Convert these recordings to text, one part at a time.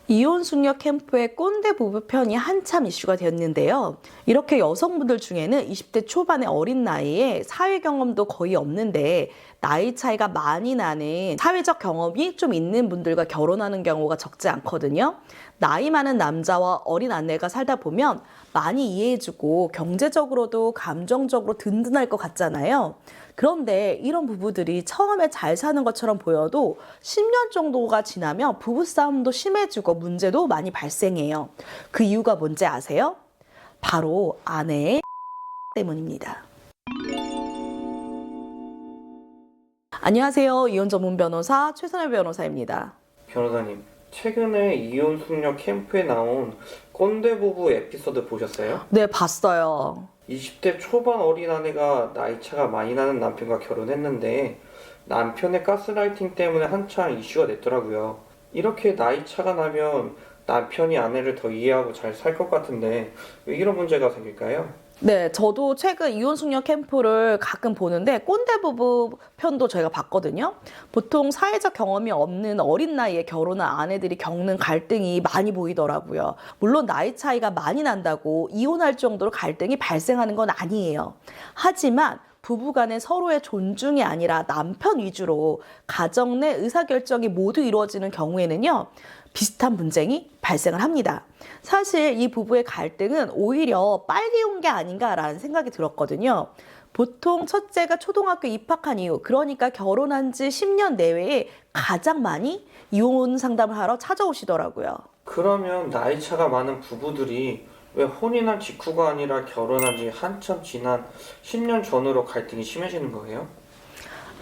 이혼 숙녀 캠프의 꼰대 부부 편이 한참 이슈가 되었는데요. 이렇게 여성분들 중에는 20대 초반의 어린 나이에 사회 경험도 거의 없는데 나이 차이가 많이 나는 사회적 경험이 좀 있는 분들과 결혼하는 경우가 적지 않거든요. 나이 많은 남자와 어린 아내가 살다 보면 많이 이해해주고 경제적으로도 감정적으로 든든할 것 같잖아요. 그런데 이런 부부들이 처음에 잘 사는 것처럼 보여도 10년 정도가 지나면 부부싸움도 심해지고 문제도 많이 발생해요. 그 이유가 뭔지 아세요? 바로 아내의 때문입니다. 안녕하세요. 이혼 전문 변호사 최선혜 변호사입니다. 변호사님, 최근에 이혼 숙녀 캠프에 나온 꼰대 부부 에피소드 보셨어요? 네, 봤어요. 20대 초반 어린 아내가 나이 차가 많이 나는 남편과 결혼했는데 남편의 가스라이팅 때문에 한창 이슈가 됐더라고요. 이렇게 나이 차가 나면 남편이 아내를 더 이해하고 잘 살 것 같은데 왜 이런 문제가 생길까요? 네, 저도 최근 이혼 숙녀 캠프를 가끔 보는데 꼰대 부부 편도 저희가 봤거든요. 보통 사회적 경험이 없는 어린 나이에 결혼한 아내들이 겪는 갈등이 많이 보이더라고요. 물론 나이 차이가 많이 난다고 이혼할 정도로 갈등이 발생하는 건 아니에요. 하지만 부부 간의 서로의 존중이 아니라 남편 위주로 가정 내 의사결정이 모두 이루어지는 경우에는요, 비슷한 분쟁이 발생을 합니다. 사실 이 부부의 갈등은 오히려 빨리 온 게 아닌가라는 생각이 들었거든요. 보통 첫째가 초등학교 입학한 이후, 그러니까 결혼한 지 10년 내외에 가장 많이 이혼 상담을 하러 찾아오시더라고요. 그러면 나이 차가 많은 부부들이 왜 혼인한 직후가 아니라 결혼한 지 한참 지난 10년 전으로 갈등이 심해지는 거예요?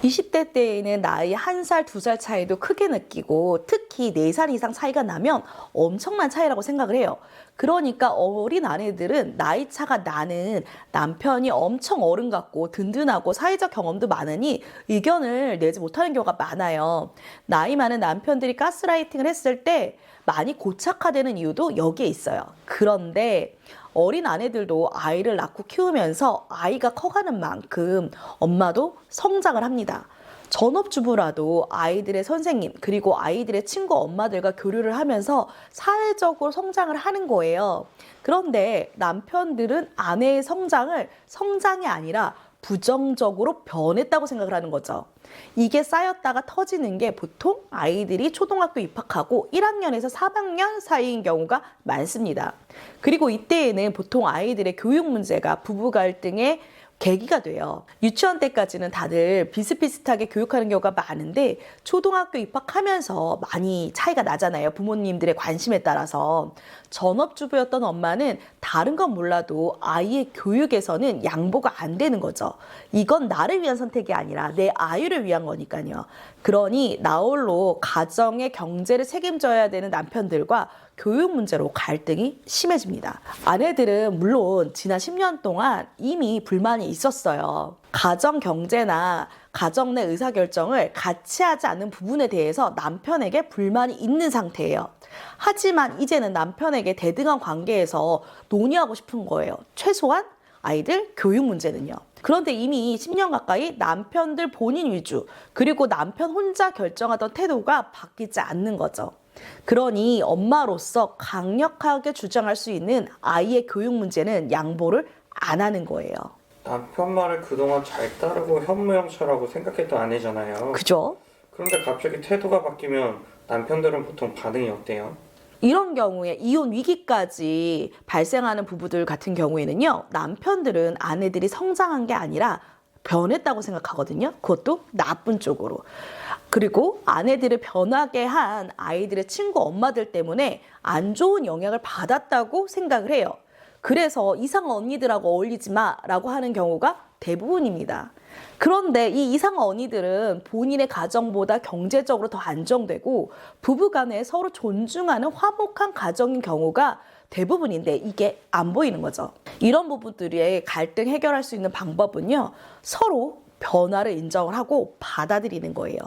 20대 때에는 나이 1살, 2살 차이도 크게 느끼고 특히 4살 이상 차이가 나면 엄청난 차이라고 생각을 해요. 그러니까 어린 아내들은 나이 차가 나는 남편이 엄청 어른 같고 든든하고 사회적 경험도 많으니 의견을 내지 못하는 경우가 많아요. 나이 많은 남편들이 가스라이팅을 했을 때 많이 고착화되는 이유도 여기에 있어요. 그런데 어린 아내들도 아이를 낳고 키우면서 아이가 커가는 만큼 엄마도 성장을 합니다. 전업주부라도 아이들의 선생님 그리고 아이들의 친구 엄마들과 교류를 하면서 사회적으로 성장을 하는 거예요. 그런데 남편들은 아내의 성장을 성장이 아니라 부정적으로 변했다고 생각을 하는 거죠. 이게 쌓였다가 터지는 게 보통 아이들이 초등학교 입학하고 1학년에서 3학년 사이인 경우가 많습니다. 그리고 이때에는 보통 아이들의 교육 문제가 부부 갈등의 계기가 돼요. 유치원 때까지는 다들 비슷비슷하게 교육하는 경우가 많은데 초등학교 입학하면서 많이 차이가 나잖아요. 부모님들의 관심에 따라서. 전업주부였던 엄마는 다른 건 몰라도 아이의 교육에서는 양보가 안 되는 거죠. 이건 나를 위한 선택이 아니라 내 아이를 위한 거니까요. 그러니 나홀로 가정의 경제를 책임져야 되는 남편들과 교육 문제로 갈등이 심해집니다. 아내들은 물론 지난 10년 동안 이미 불만이 있었어요. 가정 경제나 가정 내 의사결정을 같이 하지 않는 부분에 대해서 남편에게 불만이 있는 상태예요. 하지만 이제는 남편에게 대등한 관계에서 논의하고 싶은 거예요. 최소한 아이들 교육 문제는요. 그런데 이미 10년 가까이 남편들 본인 위주, 그리고 남편 혼자 결정하던 태도가 바뀌지 않는 거죠. 그러니 엄마로서 강력하게 주장할 수 있는 아이의 교육 문제는 양보를 안 하는 거예요. 남편 말을 그동안 잘 따르고 현모양처라고 생각했던 아내잖아요. 그죠? 그런데 갑자기 태도가 바뀌면 남편들은 보통 반응이 어때요? 이런 경우에 이혼 위기까지 발생하는 부부들 같은 경우에는요, 남편들은 아내들이 성장한 게 아니라 변했다고 생각하거든요. 그것도 나쁜 쪽으로. 그리고 아내들을 변하게 한 아이들의 친구 엄마들 때문에 안 좋은 영향을 받았다고 생각을 해요. 그래서 이상한 언니들하고 어울리지 마라고 하는 경우가 대부분입니다. 그런데 이 이상한 언니들은 본인의 가정보다 경제적으로 더 안정되고 부부 간에 서로 존중하는 화목한 가정인 경우가 대부분인데 이게 안 보이는 거죠. 이런 부부들의 갈등 해결할 수 있는 방법은요, 서로 변화를 인정을 하고 받아들이는 거예요.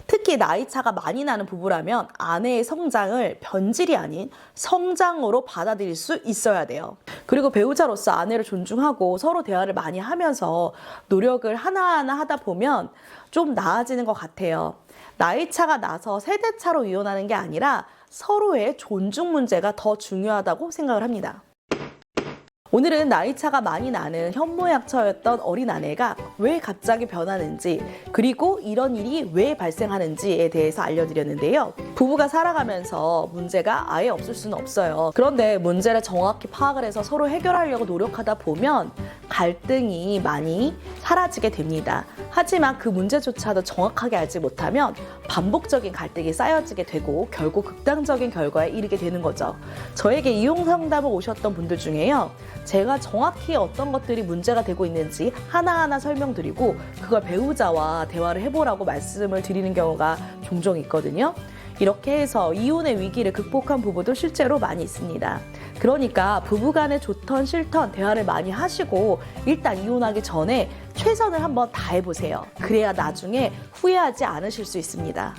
특히 나이 차가 많이 나는 부부라면 아내의 성장을 변질이 아닌 성장으로 받아들일 수 있어야 돼요. 그리고 배우자로서 아내를 존중하고 서로 대화를 많이 하면서 노력을 하나하나 하다 보면 좀 나아지는 것 같아요. 나이 차가 나서 세대 차로 이혼하는 게 아니라 서로의 존중 문제가 더 중요하다고 생각을 합니다. 오늘은 나이차가 많이 나는 현모양처였던 어린 아내가 왜 갑자기 변하는지, 그리고 이런 일이 왜 발생하는지에 대해서 알려드렸는데요. 부부가 살아가면서 문제가 아예 없을 수는 없어요. 그런데 문제를 정확히 파악을 해서 서로 해결하려고 노력하다 보면 갈등이 많이 사라지게 됩니다. 하지만 그 문제조차도 정확하게 알지 못하면 반복적인 갈등이 쌓여지게 되고 결국 극단적인 결과에 이르게 되는 거죠. 저에게 이용 상담을 오셨던 분들 중에요. 제가 정확히 어떤 것들이 문제가 되고 있는지 하나하나 설명드리고 그걸 배우자와 대화를 해보라고 말씀을 드리는 경우가 종종 있거든요. 이렇게 해서 이혼의 위기를 극복한 부부도 실제로 많이 있습니다. 그러니까 부부간에 좋던 싫던 대화를 많이 하시고 일단 이혼하기 전에 최선을 한번 다해보세요. 그래야 나중에 후회하지 않으실 수 있습니다.